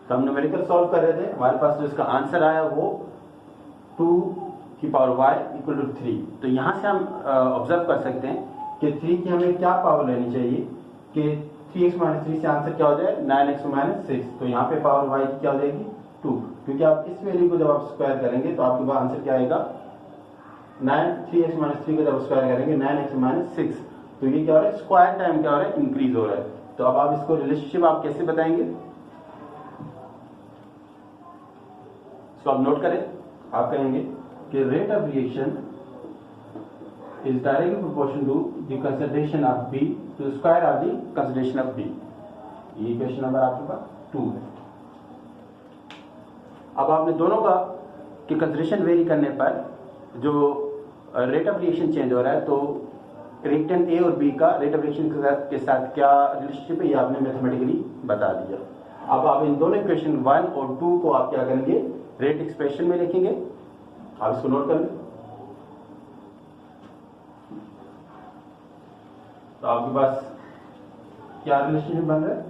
तो हम numerical solve कर रहे थे, हमारे पास जो इसका आंसर आया वो 2 की पावर y इक्वल टू 3। तो यहाँ से हम ऑब्जर्व कर सकते हैं कि 3 की हमें क्या पावर लेनी चाहिए कि 3x माइनस 3 से आंसर क्या हो जाए 9x माइनस 6। तो यहाँ पे पावर y की क्या हो जाएगी 2, क्योंकि आप इस वैल्यू को जब आप स्क्वायर करेंगे तो आपके पास आंसर क्या आएगा 3x माइनस 3 को जब स्क्वायर करेंगे 9x माइनस 6। तो ये क्या हो रहा है स्क्वायर टाइम क्या हो रहा है इंक्रीज हो रहा है। तो अब आप इसको रिलेशनशिप आप कैसे बताएंगे, इसको आप नोट करें। आप कहेंगे कि rate of reaction is directly proportional to the concentration of B to the square of the concentration of B। ये क्वेश्चन नंबर आपके पास 2 है। अब आपने दोनों का कि कंसंट्रेशन वेरी करने पर जो रेट ऑफ रिएक्शन चेंज हो रहा है, तो रिएक्टेंट ए और बी का रेट ऑफ रिएक्शन के साथ क्या रिलेशनशिप है ये आपने मैथमेटिकली बता दिया। अब आप इन दोनों इक्वेशन 1 और 2 को आप क्या करेंगे रेट एक्सप्रेशन में लिखेंगे। आप इसको नोट कर लें। तो आपके पास क्या रिलेशनशिप बन रहा है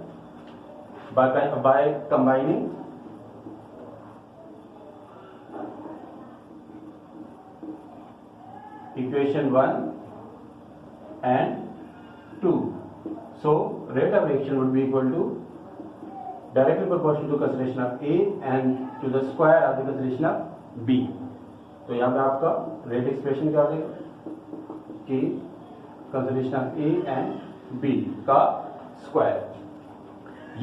by combining equation 1 and 2। so rate of reaction would be equal to directly proportional to concentration of A and to the square of the concentration of B। तो यहाँ पे आपका रेट एक्सप्रेशन क्या हो जाएगा कि concentration of A and B का square.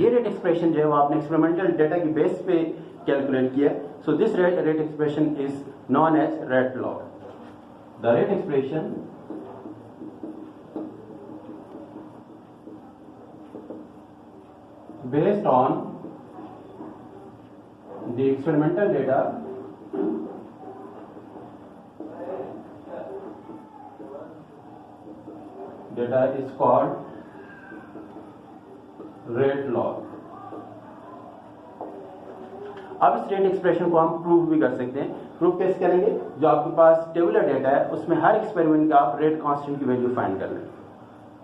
ये रेट एक्सप्रेशन जो है वो आपने एक्सपेरिमेंटल डेटा की बेस पे कैलकुलेट किया। So this rate expression is known as rate law. The rate expression based on the experimental data is called rate law। अब इस रेट एक्सप्रेशन को हम प्रूव भी कर सकते हैं। प्रूव कैसे करेंगे, जो आपके पास टेबुलर डेटा है उसमें हर एक्सपेरिमेंट का आप रेट कांस्टेंट की वैल्यू फाइंड कर लें।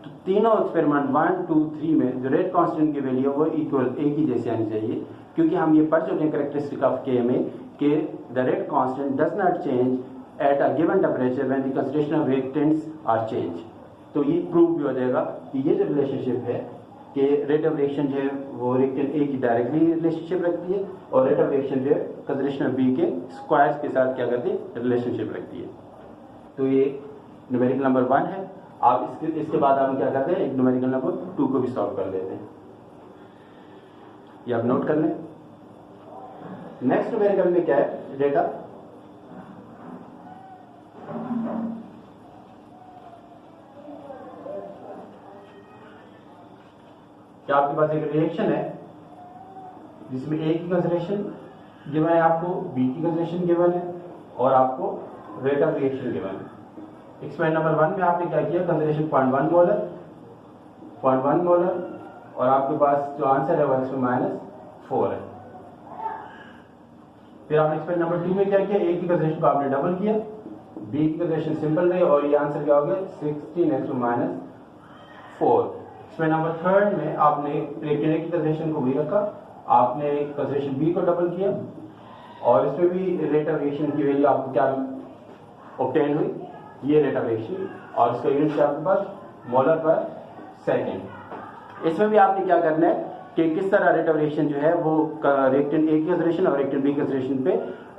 तो तीनों एक्सपेरिमेंट 1, 2, 3 में जो रेट कांस्टेंट की वैल्यू है वो इक्वल ए की जैसी आनी चाहिए, क्योंकि हम ये पढ़ चुके हैं कैरेक्टरिस्टिक ऑफ के में कि the rate constant does not change at a given temperature when the concentration of reactants are change. तो ये प्रूव भी हो जाएगा कि ये जो रिलेशनशिप है कि रेट ऑफ रिएक्शन जो है वो रिएक्टेंट ए की डायरेक्टली रिलेशनशिप रखती है और रेट ऑफ रिएक्शन जो है कंसंट्रेशन ऑफ बी के स्क्वायर्स के साथ क्या करती है रिलेशनशिप रखती है। तो ये न्यूमेरिकल नंबर 1 है। आप इसके बाद हम क्या करते हैं एक न्यूमेरिकल नंबर 2 को भी सॉल्व कर लेते हैं। ये आप नोट कर लें। नेक्स्ट न्यूमेरिकल में क्या है डेटा, क्या आपके पास एक रिएक्शन है जिसमें ए की कंसंट्रेशन गिवन है, आपको बी की कंसंट्रेशन गिवन है और आपको रेट ऑफ रिएक्शन गिवन है। एक्सपेरिमेंट नंबर 1 में आपने क्या किया कंसंट्रेशन 0.1 मोलर और आपके पास जो आंसर है वो -4 है। फिर आपने एक्सपेरिमेंट नंबर 2 में क्या किया ए की कंसंट्रेशन को आपने डबल किया, बी की कंसंट्रेशन सिंपल रही और ये आंसर क्या हो गया 16x-4। एक्सपेरिमेंट नंबर 3 में आपने रिएक्टेंट की कंसंट्रेशन को वही रखा, आपने कंसंट्रेशन बी को डबल किया और इसमें भी रेट ऑफ रिएक्शन की वैल्यू आपको क्या ऑब्टेन हुई, ये रेट ऑफ रिएक्शन और इसका यूनिट क्या आपके पास मोलर पर सेकेंड। इसमें भी आपने क्या करना है कि किस तरह रेट ऑफ रिएक्शन जो है वो रिएक्टेंट ए की कंसंट्रेशन और रिएक्टेंट बी की कंसंट्रेशन पे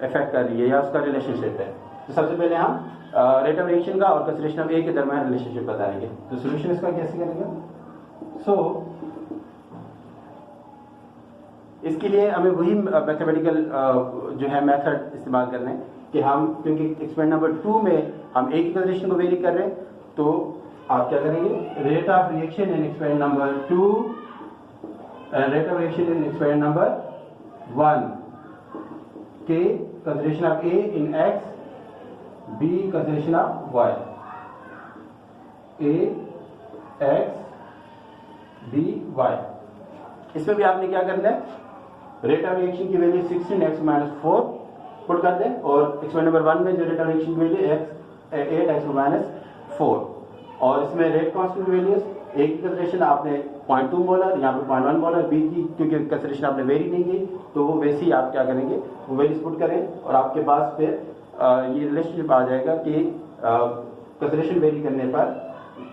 इफेक्ट कर रही है या उसका रिलेशनशिप है। तो सबसे पहले हम रेट ऑफ रिएक्शन का और कंसंट्रेशन ऑफ ए के दरमियान रिलेशनशिप बताएंगे। तो सोल्यूशन इसका कैसे करेंगे, इसके लिए हमें वही मैथमेटिकल जो है मेथड इस्तेमाल करना है कि हम क्योंकि एक्सपेरिमेंट नंबर 2 में हम ए की कंसंट्रेशन को वेरी कर रहे हैं, तो आप क्या करेंगे rate of reaction in experiment number 2 and rate of reaction in experiment number 1 के concentration of A in X, B concentration of Y, A X B Y. इसमें भी आपने क्या करना है रेट ऑफ रिएक्शन की वैल्यू 16x-4 पुट कर दें और एक्सपेरिमेंट नंबर 1 में जो रेट ऑफ रिएक्शन की वैल्यू 8x-4 और इसमें रेट कांस्टेंट वैल्यूज ए की कंसंट्रेशन आपने 0.2 मोलर, यहाँ पे 0.1 मोलर। बी की क्योंकि कंसंट्रेशन आपने वेरी नहीं की तो वो वैसे ही आप क्या करेंगे, वो वैल्यूज पुट करें और आपके पास फिर ये रिलेशनशिप आ जाएगा कि कंसंट्रेशन वेरी करने पर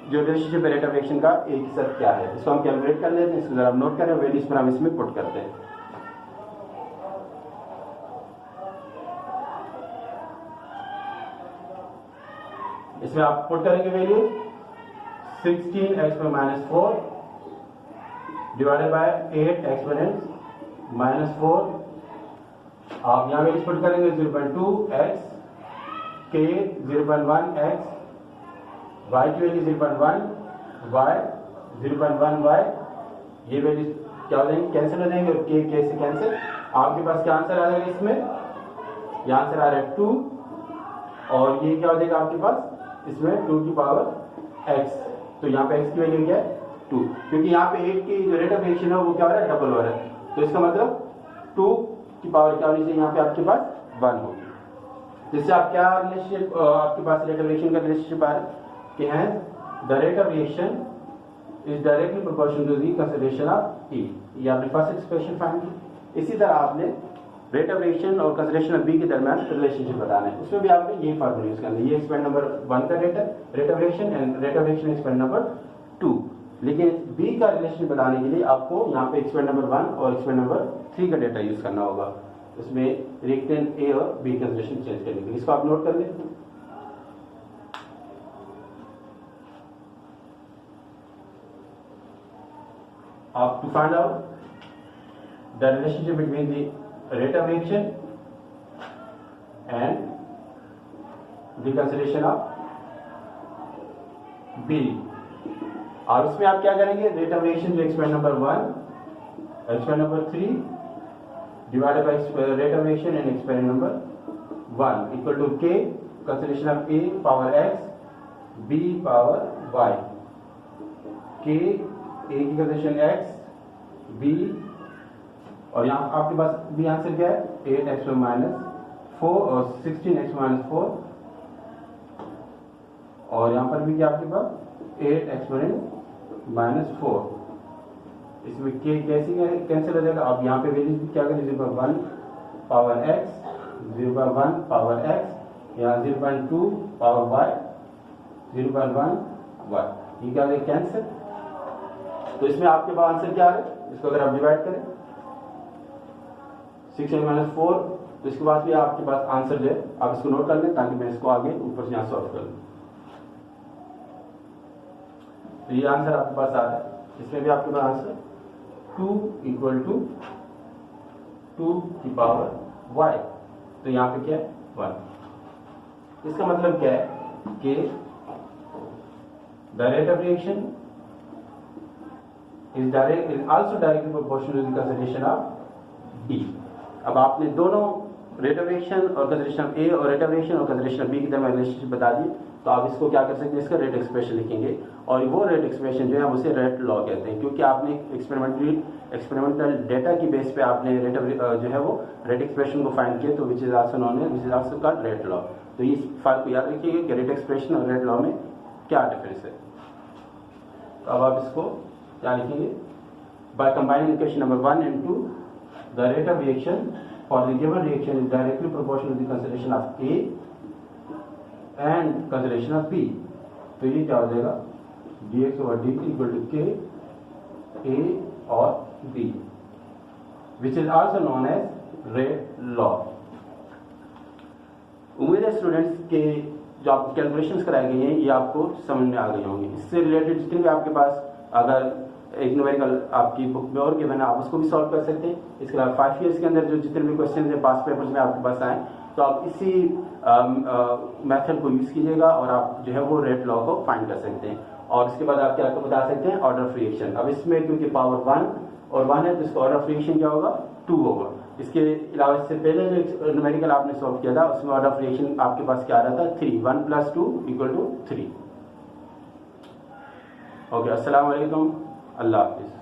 जो रिलेशनशिप रेट ऑफ रिएक्शन का एक हिस्सा क्या है। इसको हम कैलकुलेट कर लेते हैं, इसको जरा नोट करें, वैल्यूज पर हम इसमें पुट करते हैं। इसमें आप पुट करेंगे value 16 exponent -4 divided by 8 exponent -4। आप यहाँ वैल्यूज पुट करेंगे 0.2 x, k 0.1 x, y की वैल्यू 0.1, y 0.1 y। ये वैल्यू क्या हो जाएंगे, कैंसिल हो जाएंगे और k से कैंसिल। आपके पास क्या आंसर आ जाएगा इसमें, ये आंसर आ रहा है 2 और ये क्या हो जाएगा आपके पास इसमें 2 की पावर x। तो यहाँ पे x की वैल्यू क्या है 2, क्योंकि यहाँ पे 8 की जो रेट ऑफ रिएक्शन है वो क्या हो रहा है, डबल हो रहा है। तो इसका मतलब 2 की पावर क्या होनी चाहिए, यहाँ पे आपके पास 1 होगी। जिससे आप क्या रिलेशनशिप आपके पास रेट ऑफ रिएक्शन का रिलेशनशिप आ रहा है कि है the rate of reaction is directly proportional to the concentration of E। ये आपने फर्स्ट एक्सप्रेशन फाइंड की। इसी तरह आपने रेट ऑफ रिएक्शन और कंसंट्रेशन ऑफ बी के दरमियान रिलेशनशिप बताना है, उसमें भी आपने यही फार्मूला यूज करना है। ये एक्सपेरिमेंट नंबर 1 का rate of reaction and rate of reaction experiment number 2। लेकिन बी का रिलेशनशिप बताने के लिए आपको यहाँ पे एक्सपेरिमेंट नंबर 1 और एक्सपेरिमेंट नंबर 3 का डेटा यूज करना होगा, उसमें रिएक्टेंट ए और बी कंसंट्रेशन चेंज करने के लिए। इसको आप नोट कर लें। आप to find out the relationship between the rate of reaction and the concentration of B। और उसमें आप क्या करेंगे, रेट ऑफ रिएक्शन जो experiment number 1, experiment number 3 divided by rate of reaction and experiment number 1 equal to K concentration of A power X B power Y। K A की concentration X B और यहाँ आपके पास भी answer क्या है 8x-4 और 16x-4 और यहाँ पर भी क्या आपके पास 8x-4। इसमें k कैसे कैंसिल हो जाएगा। आप यहाँ पे वैल्यूज क्या करें 0.1 पावर x 0.1 पावर x, यहाँ 0.2 पावर y 0.1 y, ये क्या करें कैंसिल। तो इसमें आपके पास आंसर क्या है, इसको अगर आप डिवाइड करें 6x-4 तो इसके बाद भी आपके पास आंसर जो है आप इसको नोट कर लें ताकि मैं इसको आगे ऊपर से यहाँ सॉल्व कर लूँ। तो ये आंसर आपके पास आ रहा है, इसमें भी आपके पास आंसर 2 इक्वल टू 2 की पावर y। तो यहाँ पे क्या है 1। इसका मतलब क्या है कि the rate of reaction is also directly proportional to the concentration of B। अब आपने दोनों रेट ऑफ रिएक्शन और कंसंट्रेशन ऑफ ए और रेट ऑफ रिएक्शन और कंसंट्रेशन ऑफ बी के दरमियान रिलेशनशिप बता दिए। तो आप इसको क्या कर सकते हैं, इसका रेट एक्सप्रेशन लिखेंगे और वो रेट एक्सप्रेशन जो है हम उसे रेट लॉ कहते हैं, क्योंकि आपने एक्सपेरिमेंटल डेटा की बेस पे आपने रेट ऑफ जो है वो रेट एक्सप्रेशन को फाइंड किया, तो which is also known as, which is also called rate law. तो इस फाइल को याद रखिएगा कि रेट एक्सप्रेशन और रेट लॉ में क्या डिफरेंस है। तो अब आप इसको क्या लिखेंगे, by combining equation number 1 and 2 the rate of reaction for the given reaction is directly proportional to the concentration of A and concentration of B। तो ये क्या हो जाएगा dx/dt equal to K A और B, which is also known as rate law। उम्मीद है students के जो आपको कैलकुलेशंस कराई गई हैं ये आपको समझ में आ गई होंगी। इससे रिलेटेड जितने भी आपके पास अगर एक न्यूमेरिकल आपकी बुक में और गिवन है आप उसको भी सॉल्व कर सकते हैं। इसके अलावा 5 ईयर्स के अंदर जो जितने भी क्वेश्चन है पास पेपर्स में आपके पास आए तो आप इसी मेथड को यूज कीजिएगा और आप जो है वो रेट लॉ को फाइंड कर सकते हैं। और इसके बाद आप क्या बता सकते हैं ऑर्डर ऑफ रिएक्शन। अब इसमें क्योंकि पावर 1 और 1 है तो इसका ऑर्डर ऑफ रिएक्शन क्या होगा 2 होगा। इसके अलावा इससे पहले जो न्यूमेरिकल आपने सॉल्व किया था उसमें ऑर्डर ऑफ रिएक्शन आपके पास क्या आ रहा था 3, 1 + 2 = 3। ओके, अस्सलाम वालेकुम, अल्लाह हाफिज़।